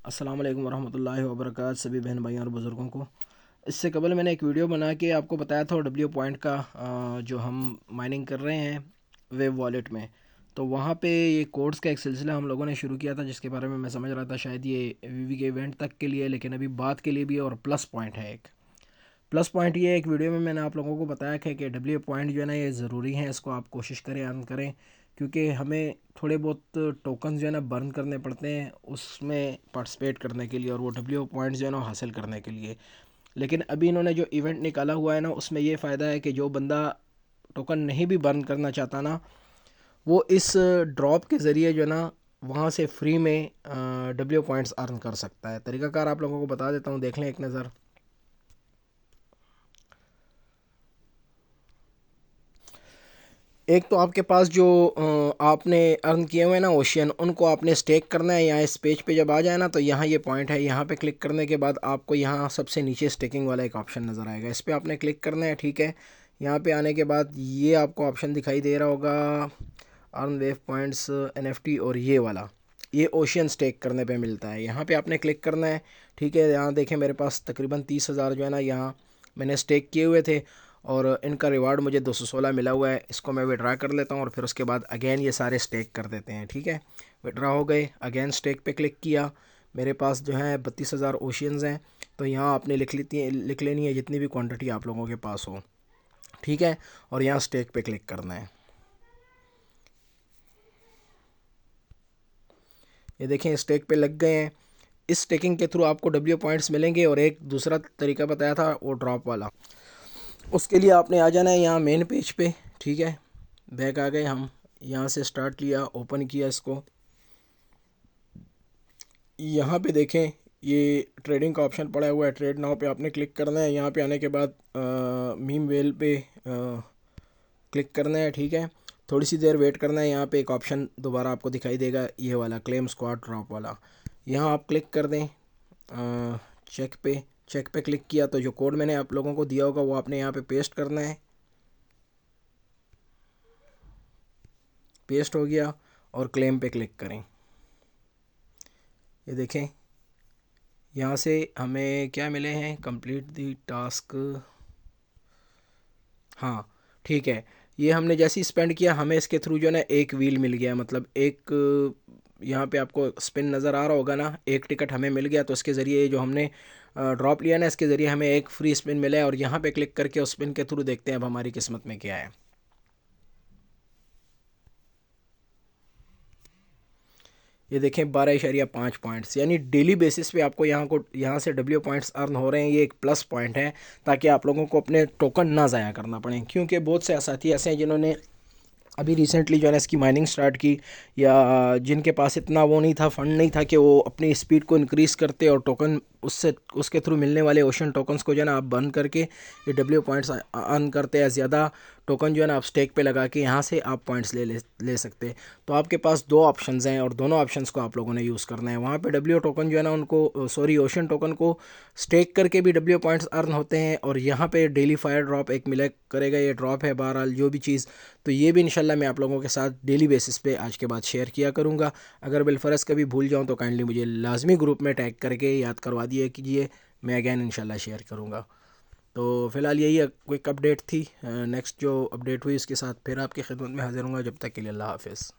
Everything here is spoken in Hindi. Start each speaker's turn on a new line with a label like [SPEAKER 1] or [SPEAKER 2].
[SPEAKER 1] अस्सलाम वालेकुम रहमतुल्लाहि व बरकातहू सभी बहन भाइयों और बुज़ुर्गों को। इससे कबल मैंने एक वीडियो बना के आपको बताया था डब्ल्यू पॉइंट का, जो हम माइनिंग कर रहे हैं वेब वॉलेट में। तो वहाँ पे ये कोड्स का एक सिलसिला हम लोगों ने शुरू किया था, जिसके बारे में मैं समझ रहा था शायद ये वीवी के इवेंट तक के लिए, लेकिन अभी बात के लिए भी है। और प्लस पॉइंट है, एक प्लस पॉइंट ये एक वीडियो में मैंने आप लोगों को बताया कि डब्ल्यू पॉइंट जो है ना ये ज़रूरी है, इसको आप कोशिश करें अर्न करें, क्योंकि हमें थोड़े बहुत टोकन जो है ना बर्न करने पड़ते हैं उसमें पार्टिसिपेट करने के लिए, और वो डब्ल्यू पॉइंट जो है ना हासिल करने के लिए। लेकिन अभी इन्होंने जो इवेंट निकाला हुआ है ना, उसमें ये फ़ायदा है कि जो बंदा टोकन नहीं भी बर्न करना चाहता ना, वो इस ड्रॉप के ज़रिए जो है ना वहाँ से फ्री में डब्ल्यू पॉइंट्स अर्न कर सकता है। तरीक़ाकार आप लोगों को बता देता हूँ, देख लें एक नज़र। एक तो आपके पास जो आपने अर्न किए हुए हैं ना ओशियन, उनको आपने स्टेक करना है। यहाँ इस पेज पे जब आ जाए ना, तो यहाँ ये पॉइंट है, यहाँ पे क्लिक करने के बाद आपको यहाँ सबसे नीचे स्टेकिंग वाला एक ऑप्शन नज़र आएगा, इस पर आपने क्लिक करना है। ठीक है, यहाँ पे आने के बाद ये आपको ऑप्शन दिखाई दे रहा होगा अर्न वेव पॉइंट्स एनएफटी, और ये वाला ये ओशियन स्टेक करने पे मिलता है, यहाँ पे आपने क्लिक करना है। ठीक है, यहाँ देखें मेरे पास तकरीबन 30,000 जो है ना यहाँ मैंने स्टेक किए हुए थे, और इनका रिवार्ड मुझे 216 मिला हुआ है। इसको मैं विड्रा कर लेता हूँ और फिर उसके बाद अगेन ये सारे स्टेक कर देते हैं। ठीक है, विड्रा हो गए, अगेन स्टेक पे क्लिक किया। मेरे पास जो है 32,000 ओशियंस हैं, तो यहाँ आपने लिख लेनी है जितनी भी क्वांटिटी आप लोगों के पास हो। ठीक है, और यहाँ स्टेक पे क्लिक करना है। ये देखें स्टेक पे लग गए हैं। इस स्टेकिंग के थ्रू आपको डब्ल्यू पॉइंट्स मिलेंगे। और एक दूसरा तरीका बताया था वो ड्रॉप वाला, उसके लिए आपने आ जाना है यहाँ मेन पेज पे। ठीक है, बैक आ गए हम, यहाँ से स्टार्ट लिया, ओपन किया इसको। यहाँ पे देखें ये ट्रेडिंग का ऑप्शन पड़ा हुआ है, ट्रेड नाउ पे आपने क्लिक करना है। यहाँ पे आने के बाद मीम वेल पे क्लिक करना है। ठीक है, थोड़ी सी देर वेट करना है। यहाँ पे एक ऑप्शन दोबारा आपको दिखाई देगा, ये वाला क्लेम स्क्वाड ड्रॉप वाला, यहाँ आप क्लिक कर दें। चेक पे क्लिक किया तो जो कोड मैंने आप लोगों को दिया होगा वो आपने यहाँ पे पेस्ट करना है। पेस्ट हो गया, और क्लेम पे क्लिक करें। ये देखें यहाँ से हमें क्या मिले हैं, कंप्लीट दी टास्क। हाँ ठीक है, ये हमने जैसे ही स्पेंड किया हमें इसके थ्रू जो है ना एक व्हील मिल गया, मतलब एक यहाँ पे आपको स्पिन नज़र आ रहा होगा ना, एक टिकट हमें मिल गया। तो इसके ज़रिए जो हमने ड्रॉप लिया ना, इसके ज़रिए हमें एक फ्री स्पिन मिला है। और यहाँ पे क्लिक करके उस स्पिन के थ्रू देखते हैं अब हमारी किस्मत में क्या है। ये देखें 12.5 पॉइंट्स, यानी डेली बेसिस पे आपको यहाँ से डब्ल्यू पॉइंट्स अर्न हो रहे हैं। ये एक प्लस पॉइंट है, ताकि आप लोगों को अपने टोकन ना ज़ाया करना पड़े, क्योंकि बहुत से साथी ऐसे हैं जिन्होंने अभी रिसेंटली जो है ना इसकी माइनिंग स्टार्ट की, या जिनके पास इतना वो नहीं था, फंड नहीं था कि वो अपनी स्पीड को इंक्रीज़ करते और टोकन उससे उसके थ्रू मिलने वाले ओशन टोकन्स को जो है ना आप बर्न करके ये डब्ल्यू पॉइंट्स अर्न करते हैं। ज़्यादा टोकन जो है ना आप स्टेक पे लगा के यहाँ से आप पॉइंट्स ले सकते हैं। तो आपके पास दो ऑप्शंस हैं, और दोनों ऑप्शंस को आप लोगों ने यूज़ करना है। वहाँ पे डब्ल्यू टोकन जो है ना उनको ओशन टोकन को स्टेक करके भी डब्ल्यू पॉइंट्स अर्न होते हैं, और यहाँ पे डेली फायर ड्रॉप एक मिला करेगा, ये ड्रॉप है बहरहाल जो भी चीज़। तो ये भी इंशाल्लाह मैं आप लोगों के साथ डेली बेसिस पे आज के बाद शेयर किया करूँगा। अगर बिलफरस कभी भूल जाऊँ तो काइंडली मुझे लाजमी ग्रुप में टैग करके याद करवा दिए कीजिए, मैं अगैन इंशाल्लाह शेयर करूँगा। तो फ़िलहाल यही क्विक अपडेट थी। नेक्स्ट जो अपडेट हुई इसके साथ फिर आपकी खिदमत में हाजिर हूँगा। जब तक के लिए अल्लाह हाफ़िज़।